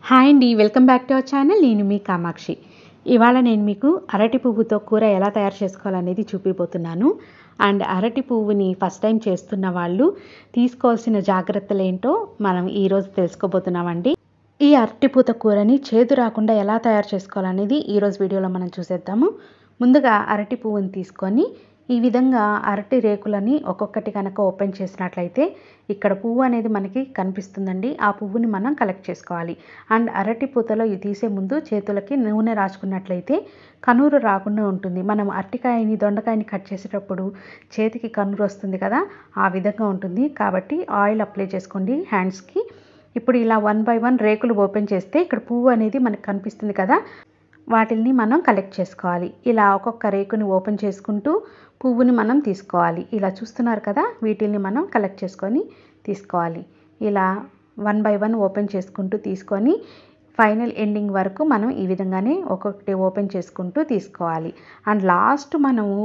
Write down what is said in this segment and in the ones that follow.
Hi అండి, welcome back to our channel. నేను మీ కామాక్షి. ఇవాళ నేను మీకు అరటి పువ్వుతో కూర ఎలా తయారు చేసుకోవాలనేది చూపిపోతున్నాను. అండ్ అరటి పువ్వుని ఫస్ట్ టైం చేస్తున్న వాళ్ళు తీసుకోవాల్సిన జాగ్రత్తలు ఏంటో మనం ఈరోజు తెలుసుకోబోతున్నామండి. ఈ అరటి పూత కూరని చేదు రాకుండా ఎలా తయారు చేసుకోవాలనేది ఈరోజు వీడియోలో మనం చూసేద్దాము. ముందుగా అరటి పువ్వుని తీసుకొని ఈ విధంగా అరటి రేకులని ఒక్కొక్కటి కనుక ఓపెన్ చేసినట్లయితే ఇక్కడ పువ్వు అనేది మనకి కనిపిస్తుందండి. ఆ పువ్వుని మనం కలెక్ట్ చేసుకోవాలి. అండ్ అరటి పూతలో ఇవి తీసే ముందు చేతులకి నూనె రాసుకున్నట్లయితే కనూరు రాకుండా ఉంటుంది. మనం అరటికాయని దొండకాయని కట్ చేసేటప్పుడు చేతికి కనూరు వస్తుంది కదా, ఆ విధంగా ఉంటుంది. కాబట్టి ఆయిల్ అప్లై చేసుకోండి హ్యాండ్స్కి. ఇప్పుడు ఇలా 1 బై 1 రేకులు ఓపెన్ చేస్తే ఇక్కడ పువ్వు అనేది మనకు కనిపిస్తుంది కదా, వాటిల్ని మనం కలెక్ట్ చేసుకోవాలి. ఇలా ఒక్కొక్క రేకుని ఓపెన్ చేసుకుంటూ పువ్వుని మనం తీసుకోవాలి. ఇలా చూస్తున్నారు కదా, వీటిల్ని మనం కలెక్ట్ చేసుకొని తీసుకోవాలి. ఇలా 1 బై 1 ఓపెన్ చేసుకుంటూ తీసుకొని ఫైనల్ ఎండింగ్ వరకు మనం ఈ విధంగానే ఒక్కొక్కటి ఓపెన్ చేసుకుంటూ తీసుకోవాలి. అండ్ లాస్ట్ మనము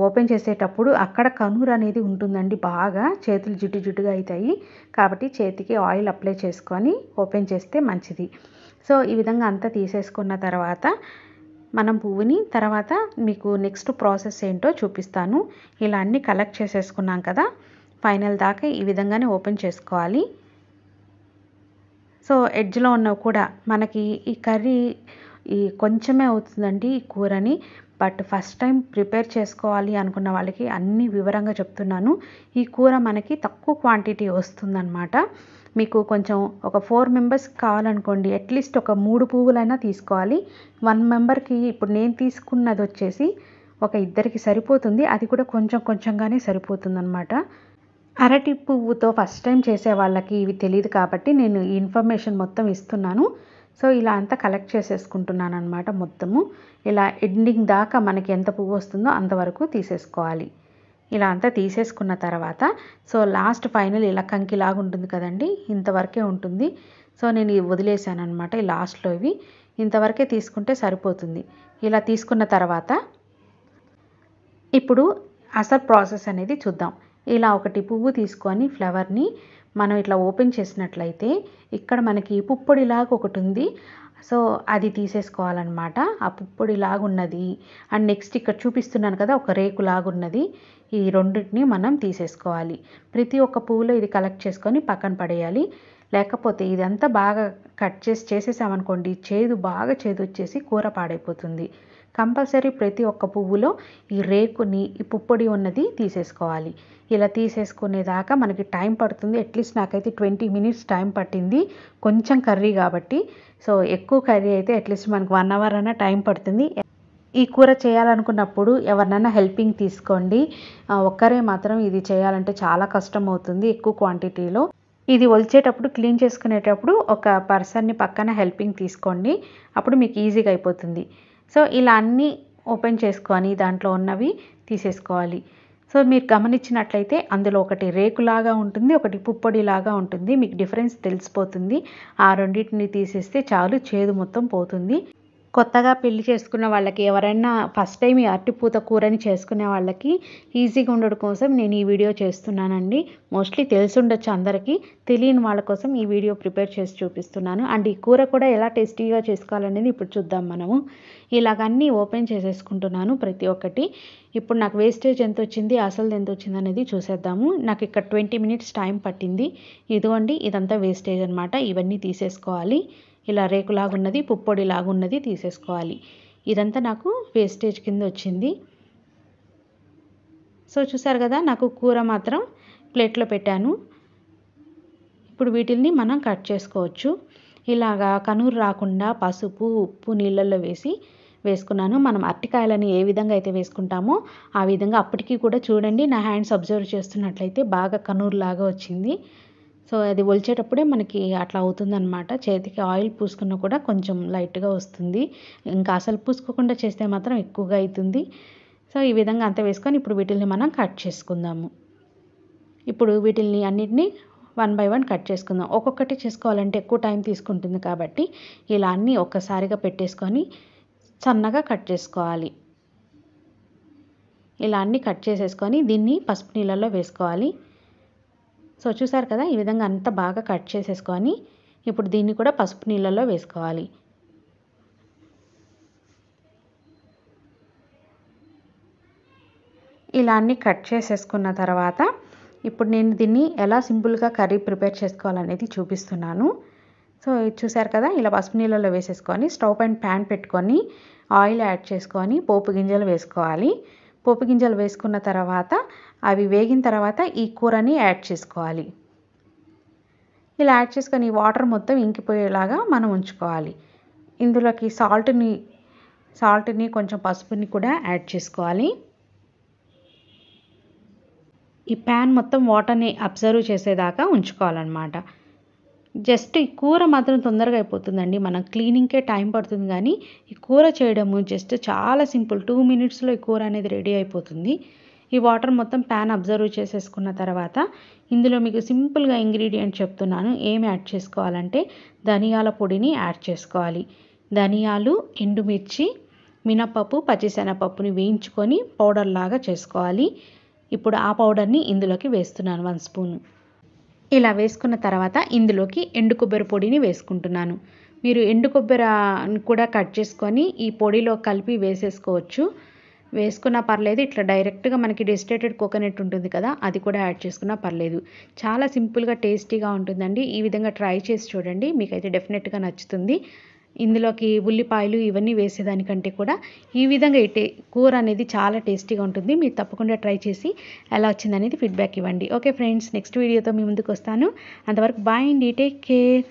ఓపెన్ చేసేటప్పుడు అక్కడ కనూరు అనేది ఉంటుందండి, బాగా చేతులు జిడ్డు జిడ్డుగా అవుతాయి. కాబట్టి చేతికి ఆయిల్ అప్లై చేసుకొని ఓపెన్ చేస్తే మంచిది. సో ఈ విధంగా అంతా తీసేసుకున్న తర్వాత మనం పువ్వుని తర్వాత మీకు నెక్స్ట్ ప్రాసెస్ ఏంటో చూపిస్తాను. ఇలా అన్నీ కలెక్ట్ చేసేసుకున్నాం కదా, ఫైనల్ దాకా ఈ విధంగానే ఓపెన్ చేసుకోవాలి. సో ఎడ్జ్లో ఉన్నవి కూడా మనకి ఈ కర్రీ కొంచెమే అవుతుందండి ఈ కూరని. బట్ ఫస్ట్ టైం ప్రిపేర్ చేసుకోవాలి అనుకున్న వాళ్ళకి అన్ని వివరంగా చెప్తున్నాను. ఈ కూర మనకి తక్కువ క్వాంటిటీ వస్తుందన్నమాట. మీకు కొంచెం ఒక 4 మెంబర్స్ కావాలనుకోండి, అట్లీస్ట్ ఒక 3 పువ్వులైనా తీసుకోవాలి. 1 మెంబర్కి ఇప్పుడు నేను తీసుకున్నది వచ్చేసి ఒక ఇద్దరికి సరిపోతుంది. అది కూడా కొంచెం కొంచెంగానే సరిపోతుందన్నమాట. అరటి పువ్వుతో ఫస్ట్ టైం చేసే వాళ్ళకి ఇవి తెలియదు కాబట్టి నేను ఈ ఇన్ఫర్మేషన్ మొత్తం ఇస్తున్నాను. సో ఇలా అంతా కలెక్ట్ చేసేసుకుంటున్నాను అనమాట. మొత్తము ఇలా ఎండింగ్ దాకా మనకి ఎంత పువ్వు వస్తుందో అంతవరకు తీసేసుకోవాలి. ఇలా అంతా తీసేసుకున్న తర్వాత సో లాస్ట్ ఫైనల్ ఇలా కంకిలాగా ఉంటుంది కదండి, ఇంతవరకే ఉంటుంది. సో నేను ఇవి వదిలేసాను అనమాట. ఈ లాస్ట్లో ఇవి ఇంతవరకే తీసుకుంటే సరిపోతుంది. ఇలా తీసుకున్న తర్వాత ఇప్పుడు అసలు ప్రాసెస్ అనేది చూద్దాం. ఇలా ఒకటి పువ్వు తీసుకొని ఫ్లవర్ని మనం ఇట్లా ఓపెన్ చేసినట్లయితే ఇక్కడ మనకి పుప్పొడిలాగా ఒకటి ఉంది. సో అది తీసేసుకోవాలన్నమాట. ఆ పుప్పొడిలాగా ఉన్నది అండ్ నెక్స్ట్ ఇక్కడ చూపిస్తున్నాను కదా ఒక రేకులాగా ఉన్నది, ఈ రెండింటిని మనం తీసేసుకోవాలి. ప్రతి ఒక్క పువ్వులో ఇది కలెక్ట్ చేసుకొని పక్కన పడేయాలి. లేకపోతే ఇదంతా బాగా కట్ చేసేసామనుకోండి, బాగా చేదు వచ్చేసి కూర పాడైపోతుంది. కంపల్సరీ ప్రతి ఒక్క పువ్వులో ఈ రేకుని ఈ పుప్పొడి ఉన్నది తీసేసుకోవాలి. ఇలా తీసేసుకునేదాకా మనకి టైం పడుతుంది. అట్లీస్ట్ నాకైతే 20 మినిట్స్ టైం పట్టింది, కొంచెం కర్రీ కాబట్టి. సో ఎక్కువ కర్రీ అయితే అట్లీస్ట్ మనకు 1 అవర్ అన్న టైం పడుతుంది. ఈ కూర చేయాలనుకున్నప్పుడు ఎవరినైనా హెల్పింగ్ తీసుకోండి. ఒక్కరే మాత్రం ఇది చేయాలంటే చాలా కష్టం అవుతుంది ఎక్కువ క్వాంటిటీలో. ఇది ఒలిచేటప్పుడు క్లీన్ చేసుకునేటప్పుడు ఒక పర్సన్ని పక్కన హెల్పింగ్ తీసుకోండి, అప్పుడు మీకు ఈజీగా అయిపోతుంది. సో ఇలా అన్నీ ఓపెన్ చేసుకొని దాంట్లో ఉన్నవి తీసేసుకోవాలి. సో మీరు గమనించినట్లయితే అందులో ఒకటి రేకులాగా ఉంటుంది, ఒకటి పుప్పొడిలాగా ఉంటుంది. మీకు డిఫరెన్స్ తెలిసిపోతుంది. ఆ రెండింటిని తీసేస్తే చాలు, చేదు మొత్తం పోతుంది. కొత్తగా పెళ్లి చేసుకున్న వాళ్ళకి, ఎవరైనా ఫస్ట్ టైం ఈ అరటిపూత కూరని చేసుకునే వాళ్ళకి ఈజీగా ఉండడం కోసం నేను ఈ వీడియో చేస్తున్నానండి. మోస్ట్లీ తెలిసి ఉండొచ్చు అందరికీ, తెలియని వాళ్ళ కోసం ఈ వీడియో ప్రిపేర్ చేసి చూపిస్తున్నాను. అండ్ ఈ కూర కూడా ఎలా టేస్టీగా చేసుకోవాలనేది ఇప్పుడు చూద్దాం మనము. ఇలాగన్నీ ఓపెన్ చేసేసుకుంటున్నాను ప్రతి ఒక్కటి. ఇప్పుడు నాకు వేస్టేజ్ ఎంత వచ్చింది, అసలు ఎంత వచ్చింది అనేది చూసేద్దాము. నాకు ఇక్కడ 20 మినిట్స్ టైం పట్టింది. ఇదిగోండి, ఇదంతా వేస్టేజ్ అనమాట. ఇవన్నీ తీసేసుకోవాలి. ఇలా రేకులాగా ఉన్నది, పుప్పొడిలాగా ఉన్నది తీసేసుకోవాలి. ఇదంతా నాకు వేస్టేజ్ కింద వచ్చింది. సో చూసారు కదా, నాకు కూర మాత్రం ప్లేట్లో పెట్టాను. ఇప్పుడు వీటిల్ని మనం కట్ చేసుకోవచ్చు. ఇలాగా కనూరు రాకుండా పసుపు ఉప్పు నీళ్ళల్లో వేసుకున్నాను. మనం అరటికాయలని ఏ విధంగా అయితే వేసుకుంటామో ఆ విధంగా. అప్పటికి కూడా చూడండి, నా హ్యాండ్స్ అబ్జర్వ్ చేస్తున్నట్లయితే బాగా కనూరు లాగా వచ్చింది. సో అది ఒలిచేటప్పుడే మనకి అట్లా అవుతుందన్నమాట. చేతికి ఆయిల్ పూసుకున్నా కూడా కొంచెం లైట్గా వస్తుంది. ఇంకా అసలు పూసుకోకుండా చేస్తే మాత్రం ఎక్కువగా అవుతుంది. సో ఈ విధంగా అంతా వేసుకొని ఇప్పుడు వీటిల్ని మనం కట్ చేసుకుందాము. ఇప్పుడు వీటిల్ని అన్నిటినీ 1 బై 1 కట్ చేసుకుందాం. ఒక్కొక్కటి చేసుకోవాలంటే ఎక్కువ టైం తీసుకుంటుంది కాబట్టి ఇలా అన్నీ ఒక్కసారిగా పెట్టేసుకొని సన్నగా కట్ చేసుకోవాలి. ఇలా అన్నీ కట్ చేసేసుకొని దీన్ని పసుపు నీళ్ళల్లో వేసుకోవాలి. సో చూసారు కదా, ఈ విధంగా అంతా బాగా కట్ చేసేసుకొని ఇప్పుడు దీన్ని కూడా పసుపు నీళ్ళలో వేసుకోవాలి. ఇలా అన్నీ కట్ చేసేసుకున్న తర్వాత ఇప్పుడు నేను దీన్ని ఎలా సింపుల్గా కర్రీ ప్రిపేర్ చేసుకోవాలనేది చూపిస్తున్నాను. సో చూసారు కదా, ఇలా పసుపు నీళ్ళలో వేసేసుకొని స్టవ్ పైన ప్యాన్ పెట్టుకొని ఆయిల్ యాడ్ చేసుకొని పోపు గింజలు వేసుకోవాలి. పోపు గింజలు వేసుకున్న తర్వాత అవి వేగిన తర్వాత ఈ కూరని యాడ్ చేసుకోవాలి. ఇలా యాడ్ చేసుకొని వాటర్ మొత్తం ఇంకిపోయేలాగా మనం ఉంచుకోవాలి. ఇందులోకి సాల్ట్ని కొంచెం పసుపుని కూడా యాడ్ చేసుకోవాలి. ఈ ప్యాన్ మొత్తం వాటర్ని అబ్జర్వ్ చేసేదాకా ఉంచుకోవాలన్నమాట. జస్ట్ ఈ కూర మాత్రం తొందరగా అయిపోతుందండి. మనం క్లీనింగ్కే టైం పడుతుంది, కానీ ఈ కూర చేయడము జస్ట్ చాలా సింపుల్. 2 మినిట్స్లో ఈ కూర అనేది రెడీ అయిపోతుంది. ఈ వాటర్ మొత్తం ప్యాన్ అబ్జర్వ్ చేసేసుకున్న తర్వాత ఇందులో మీకు సింపుల్గా ఇంగ్రీడియంట్ చెప్తున్నాను. ఏమి యాడ్ చేసుకోవాలంటే ధనియాల పొడిని యాడ్ చేసుకోవాలి. ధనియాలు, ఎండుమిర్చి, మినపప్పు, పచ్చిశనగపప్పుని వేయించుకొని పౌడర్ లాగా చేసుకోవాలి. ఇప్పుడు ఆ పౌడర్ని ఇందులోకి వేస్తున్నాను 1 స్పూన్. ఇలా వేసుకున్న తర్వాత ఇందులోకి ఎండు కొబ్బరి పొడిని వేసుకుంటున్నాను. మీరు ఎండు కొబ్బరిని కూడా కట్ చేసుకొని ఈ పొడిలో కలిపి వేసేసుకోవచ్చు. వేసుకున్నా పర్లేదు, ఇట్లా డైరెక్ట్గా మనకి డెస్టిలేటెడ్ కోకోనట్ ఉంటుంది కదా, అది కూడా యాడ్ చేసుకున్నా పర్లేదు. చాలా సింపుల్గా టేస్టీగా ఉంటుందండి. ఈ విధంగా ట్రై చేసి చూడండి, మీకైతే డెఫినెట్గా నచ్చుతుంది. ఇందులోకి ఉల్లిపాయలు ఇవన్నీ వేసేదానికంటే కూడా ఈ విధంగా కూర అనేది చాలా టేస్టీగా ఉంటుంది. మీరు తప్పకుండా ట్రై చేసి ఎలా వచ్చిందనేది ఫీడ్బ్యాక్ ఇవ్వండి. ఓకే ఫ్రెండ్స్, నెక్స్ట్ వీడియోతో మీ ముందుకు వస్తాను. అంతవరకు బాయ్ అండి, టేక్ కేర్.